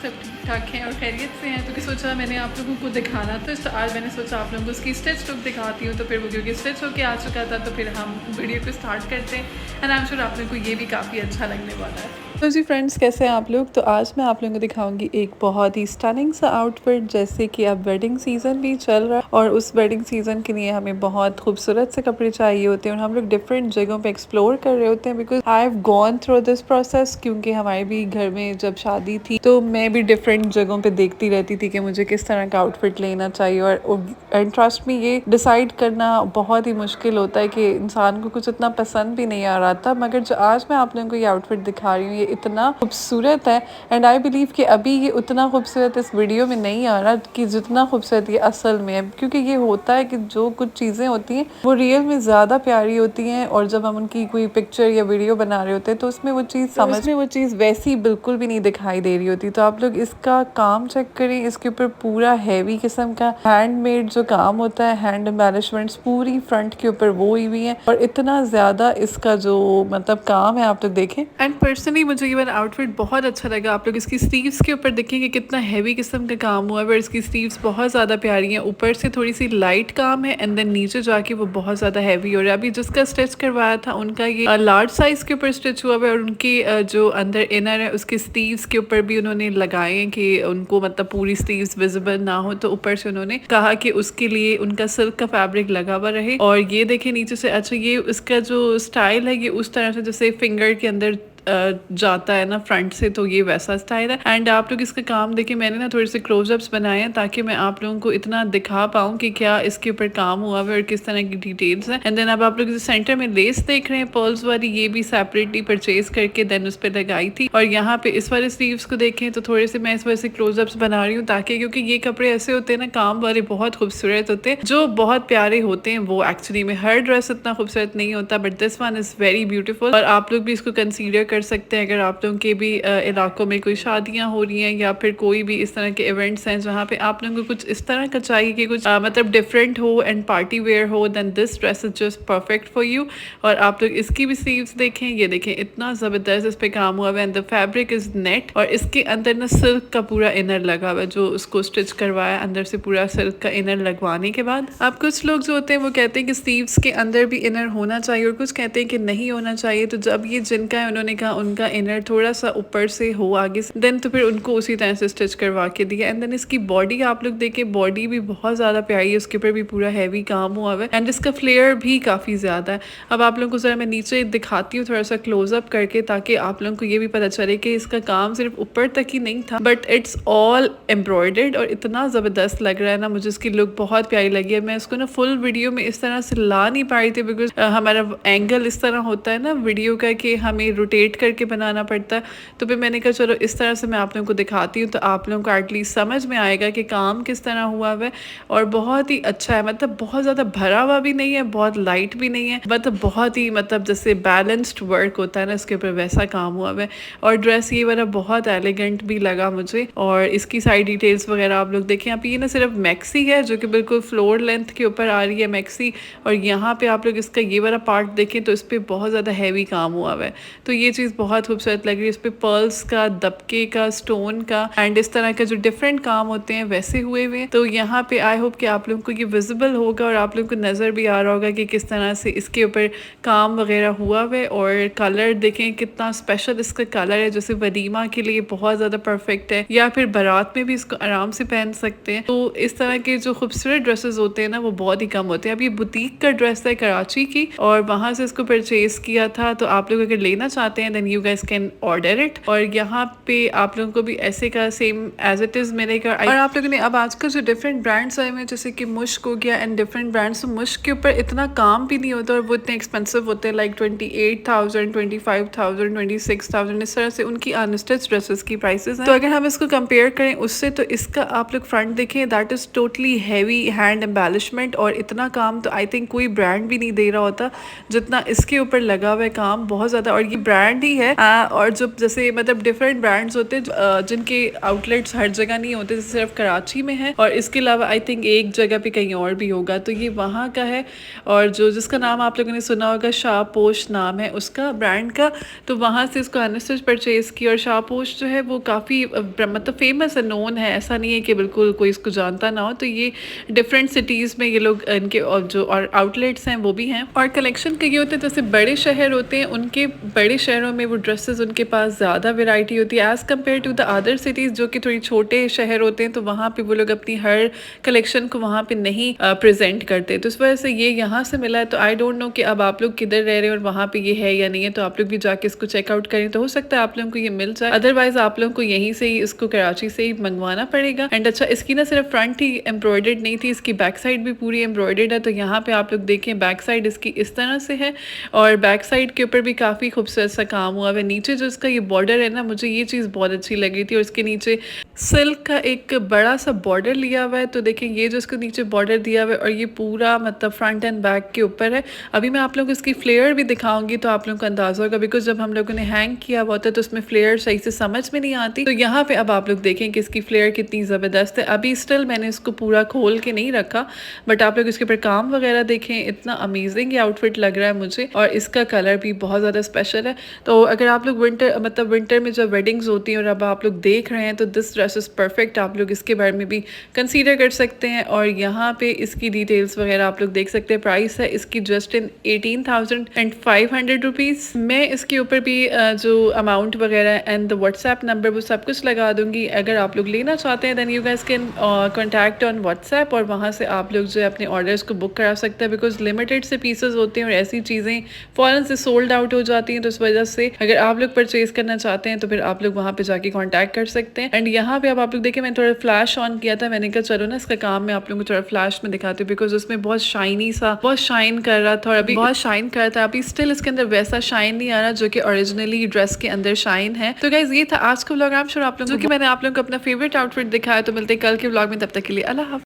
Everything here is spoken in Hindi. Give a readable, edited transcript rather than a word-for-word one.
सब ठीक ठाक हैं और खैरियत से हैं, तो कि सोचा मैंने आप लोगों को दिखाना, तो आज मैंने सोचा आप लोगों को उसकी स्टिच लुक दिखाती हूँ। तो फिर वो क्योंकि स्टिच होके आ चुका था तो फिर हम वीडियो को स्टार्ट करते हैं एंड आई एम श्योर आप लोगों को ये भी काफ़ी अच्छा लगने वाला है। तो जी फ्रेंड्स, कैसे हैं आप लोग। तो आज मैं आप लोगों को दिखाऊंगी एक बहुत ही स्टनिंग सा आउटफिट, जैसे कि अब वेडिंग सीजन भी चल रहा है और उस वेडिंग सीजन के लिए हमें बहुत खूबसूरत से कपड़े चाहिए होते हैं और हम लोग डिफरेंट जगहों पे एक्सप्लोर कर रहे होते हैं। Because I have gone through this process, क्योंकि हमारे भी घर में जब शादी थी तो मैं भी डिफरेंट जगहों पे देखती रहती थी कि मुझे किस तरह का आउटफिट लेना चाहिए। और एंड ट्रस्ट मी, ये डिसाइड करना बहुत ही मुश्किल होता है कि इंसान को कुछ इतना पसंद भी नहीं आ रहा था, मगर जो आज मैं आप लोगों को ये आउटफिट दिखा रही हूँ ये इतना खूबसूरत है एंड आई बिलीव कि अभी ये उतना खूबसूरत इस वीडियो में नहीं आ रहा कि जितना खूबसूरत ये असल में है। क्योंकि ये होता है कि जो कुछ चीज़ें होती हैं वो रियल में ज़्यादा प्यारी होती हैं और जब हम उनकी कोई पिक्चर या वीडियो बना रहे होते हैं तो उसमें वो चीज़ वैसी बिल्कुल भी नहीं दिखाई दे रही होती। तो आप लोग इसका काम चेक करें, इसके ऊपर पूरा हैवी किस्म का हैंडमेड जो काम होता है, हैंड एम्बेलिशमेंट्स पूरी फ्रंट के ऊपर वो हुई है और इतना ज़्यादा इसका जो मतलब काम है आप लोग देखें। एंड पर्सनली मुझे ये वाला आउटफिट बहुत अच्छा लगा। आप लोग इसकी स्लीव्स के ऊपर देखेंगे कितना हैवी किस्म का काम हुआ है, पर इसकी स्लीव्स बहुत ज़्यादा प्यारी हैं। ऊपर से थोड़ी सी लाइट काम है एंड देन नीचे जाके वो बहुत ज़्यादा हैवी हो रहा है। अभी जिसका स्टिच करवाया था उनका ये लार्ज साइज़ के ऊपर स्टिच हुआ है और उनकी जो अंदर इनर है उसके स्लीव्स के ऊपर भी उन्होंने लगाए हैं कि उनको मतलब पूरी स्लीव्स विजिबल ना हो, तो ऊपर से उन्होंने कहा कि उसके लिए उनका सिल्क का फैब्रिक लगा हुआ रहे। और ये देखें नीचे से, अच्छा ये उसका जो स्टाइल है ये उस तरह से जैसे फिंगर के अंदर जाता है ना फ्रंट से, तो ये वैसा स्टाइल है। एंड आप लोग इसका काम देखिए, मैंने ना थोड़े से क्लोजअप्स बनाए हैं ताकि मैं आप लोगों को इतना दिखा पाऊँ कि क्या इसके ऊपर काम हुआ है और किस तरह की डिटेल्स है। एंड देन अब आप लोग इस सेंटर में लेस देख रहे हैं पर्ल्स वाली, ये भी सेपरेटली परचेज करके देन उस पर लगाई थी। और यहाँ पे इस वाले स्लीव्स को देखें तो थोड़े से मैं इस वजह से क्लोजअप्स बना रही हूँ ताकि, क्योंकि ये कपड़े ऐसे होते हैं ना काम वाले, बहुत खूबसूरत होते हैं, जो बहुत प्यारे होते हैं। वो एक्चुअली में हर ड्रेस इतना खूबसूरत नहीं होता, but this one is very beautiful. और आप लोग भी इसको कंसीडर कर सकते हैं अगर आप लोगों के भी इलाकों में कोई शादियां हो रही हैं या फिर कोई भी इस तरह के इवेंट्स हैं जहाँ पे आप लोगों को कुछ इस तरह का चाहिए कि कुछ मतलब डिफरेंट हो एंड पार्टी वेयर हो, then this dress is just perfect for you. और आप लोग इसकी भी स्लीव्स देखें, ये देखें इतना ज़बरदस्त इस पे काम हुआ है and the fabric is net. और इसके अंदर ना सिल्क का पूरा इनर लगा हुआ है, जो उसको स्टिच करवाया अंदर से पूरा सिल्क का इनर लगवाने के बाद। अब कुछ लोग जो होते हैं वो कहते हैं कि स्लीव्स के अंदर भी इनर होना चाहिए और कुछ कहते हैं कि नहीं होना चाहिए। तो जब ये जिनका है उन्होंने कहा उनका इनर थोड़ा सा ऊपर से हो आगे से, देन तो फिर उनको उसी तरह से स्टिच करवा के दिया। एंड देन इसकी बॉडी आप लोग देखें, बॉडी भी बहुत ज़्यादा प्यारी है, उसके ऊपर भी पूरा हैवी काम हुआ है एंड इसका फ्लेयर भी काफ़ी ज़्यादा है। अब आप लोगों को ज़रा मैं नीचे दिखाती हूँ थोड़ा सा क्लोजअप करके, ताकि आप लोगों को ये भी पता चले कि इसका काम सिर्फ ऊपर तक ही नहीं था बट इट्स ऑल एम्ब्रॉयडर्ड और इतना ज़बरदस्त लग रहा है ना। मुझे इसकी लुक बहुत प्यारी लगी है। मैं इसको ना फुल वीडियो में इस तरह से ला नहीं पा रही थी बिकॉज हमारा एंगल इस तरह होता है ना वीडियो का कि हमें रोटेट करके बनाना पड़ता है। तो फिर मैंने कहा चलो इस तरह से मैं आप लोगों को दिखाती हूँ तो आप लोगों को एटलीस्ट समझ में आएगा कि काम किस तरह हुआ है। और बहुत ही अच्छा है, मतलब बहुत ज़्यादा भरा हुआ भी नहीं है, बहुत लाइट भी नहीं है, मतलब बहुत ही मतलब जैसे बैलेंस्ड वर्क होता है ना इसके ऊपर, वैसा काम हुआ है। और ड्रेस ये वाला बहुत एलिगेंट भी लगा मुझे। और इसकी साइड डिटेल्स वगैरह आप लोग देखें। आप ये ना सिर्फ मैक्सी है जो कि बिल्कुल फ्लोर लेंथ के ऊपर आ रही है मैक्सी, और यहाँ पे आप लोग इसका ये वाला पार्ट देखें तो इस पर बहुत ज़्यादा हैवी काम हुआ है। तो ये चीज़ बहुत खूबसूरत लग रही है। इस पर पर्ल्स का, दबके का, स्टोन का एंड इस तरह का जो डिफरेंट काम होते हैं वैसे हुए हुए। तो यहाँ पे आई होप कि आप लोगों को ये विजिबल होगा और आप लोगों को नज़र भी आ रहा होगा कि किस तरह से इसके ऊपर काम वगैरह हुआ है। और कलर देखें कितना स्पेशल इसका कलर है, जैसे वलीमा के लिए बहुत ज़्यादा परफेक्ट है या फिर बारात में भी इसको आराम से पहन सकते हैं। तो इस तरह के जो खूबसूरत ड्रेसेस होते हैं ना वो बहुत ही कम होते हैं। अब ये बुटीक का ड्रेस है कराची की और वहाँ से इसको परचेज किया था। तो आप लोग अगर लेना चाहते हैं then you guys can order it. और यहाँ पे आप लोगों को भी ऐसे का सेम एज इट इज़ मिलेगा। और आप लोगों ने अब आजकल जो डिफरेंट ब्रांड्स आए हुए हैं जैसे कि मुश्क हो गया एंड डिफरेंट ब्रांड्स, तो मुश्क के ऊपर इतना काम भी नहीं होता और वो इतने एक्सपेंसिव होते हैं, लाइक 28,000, 25,000, 26,000 इस तरह से उनकी अनस्टिच ड्रेसेस की प्राइसेस हैं। तो अगर हम इसको कंपेयर करें उससे, तो इसका आप लोग फ्रंट देखें, that is totally heavy hand embellishment और इतना काम तो आई थिंक कोई ब्रांड भी नहीं दे रहा होता जितना इसके ऊपर लगा हुआ है काम, बहुत ज़्यादा। और ये ब्रांड ब्रांड ही है और जो जैसे मतलब डिफरेंट ब्रांड्स होते हैं जिनके आउटलेट्स हर जगह नहीं होते, जैसे सिर्फ कराची में है और इसके अलावा आई थिंक एक जगह पे कहीं और भी होगा, तो ये वहाँ का है। और जो जिसका नाम आप लोगों ने सुना होगा, शाहपोश नाम है उसका ब्रांड का, तो वहाँ से इसको अनस्टिच परचेज़ की। और शाहपोश जो है वो काफ़ी मतलब फेमस है, नोन है, ऐसा नहीं है कि बिल्कुल कोई इसको जानता ना हो। तो ये डिफरेंट सिटीज़ में ये लोग इनके और जो और आउटलेट्स हैं वो भी हैं। और कलेक्शन के ये होते हैं जैसे बड़े शहर होते हैं, उनके बड़े शहरों में वो ड्रेसेस उनके पास ज़्यादा वैरायटी होती है as compare to the other cities जो कि थोड़ी छोटे शहर होते हैं, तो वहाँ पे वो लोग अपनी हर कलेक्शन को वहाँ पे नहीं प्रेजेंट करते। तो इस वजह से ये यहाँ से मिला है। तो आई डोंट नो कि अब आप लोग किधर रह रहे हैं और वहाँ पे ये है या नहीं है, तो आप लोग भी जाके इसको चेकआउट करें, तो हो सकता है आप लोगों को ये मिल जाए। अदरवाइज आप लोगों को यहीं से ही इसको कराची से ही मंगवाना पड़ेगा। एंड अच्छा, इसकी ना सिर्फ फ्रंट ही एम्ब्रॉयडर्ड नहीं थी, इसकी बैक साइड भी पूरी एम्ब्रॉयडर्ड है। तो यहाँ पे आप लोग देखें बैक साइड इसकी इस तरह से है और बैक साइड के ऊपर भी काफ़ी खूबसूरत सा काम हुआ है। नीचे जो इसका ये बॉर्डर है ना, मुझे ये चीज़ बहुत अच्छी लगी थी। और इसके नीचे सिल्क का एक बड़ा सा बॉर्डर लिया हुआ है। तो देखें ये जो इसको नीचे बॉर्डर दिया हुआ है और ये पूरा मतलब फ्रंट एंड बैक के ऊपर है। अभी मैं आप लोगों को इसकी फ्लेयर भी दिखाऊंगी तो आप लोगों को अंदाजा होगा, बिकॉज जब हम लोगों ने हैंग किया हुआ होता है तो उसमें फ्लेयर सही से समझ में नहीं आती। तो यहाँ पे अब आप लोग देखें कि इसकी फ्लेयर कितनी ज़बरदस्त है। अभी स्टिल मैंने इसको पूरा खोल के नहीं रखा, बट आप लोग इसके ऊपर काम वगैरह देखें, इतना अमेजिंग ये आउटफिट लग रहा है मुझे। और इसका कलर भी बहुत ज़्यादा स्पेशल है। तो अगर आप लोग विंटर में जब वेडिंग्स होती हैं और अब आप लोग देख रहे हैं, तो दिस ड्रेस इज़ परफेक्ट। आप लोग इसके बारे में भी कंसीडर कर सकते हैं। और यहाँ पे इसकी डिटेल्स वगैरह आप लोग देख सकते हैं। प्राइस है इसकी जस्ट इन 18,500 रुपीज़। मैं इसके ऊपर भी जो अमाउंट वगैरह एंड द व्हाट्सएप नंबर वो सब कुछ लगा दूंगी। अगर आप लोग लेना चाहते हैं then you guys can contact on WhatsApp और वहाँ से आप लोग जो है अपने ऑर्डर्स को बुक करा सकते हैं, बिकॉज लिमिटेड से पीसेस होते हैं और ऐसी चीज़ें फ़ौरन से सोल्ड आउट हो जाती हैं। तो इस वजह से अगर आप लोग परचेज़ करना चाहते हैं तो फिर आप लोग वहाँ पे जाके कॉन्टैक्ट कर सकते हैं। एंड यहाँ पे अब आप लोग देखें, मैंने थोड़ा फ्लैश ऑन किया था, मैंने कहा चलो ना इसका काम मैं आप लोगों को थोड़ा फ्लैश में दिखाती हूँ, बिकॉज उसमें बहुत शाइनी सा बहुत शाइन कर रहा था और अभी बहुत शाइन कर रहा था। अभी स्टिल इसके अंदर वैसा शाइन नहीं आ रहा जो कि ओरिजिनली ड्रेस के अंदर शाइन है। तो गाइज ये था आज का व्लॉग। आई एम श्योर आप लोगों को मैंने आप लोगों को अपना फेवरेट आउटफिट दिखाया। तो मिलते हैं कल के व्लॉग में, तब तक के लिए अल्लाह हाफ़िज़।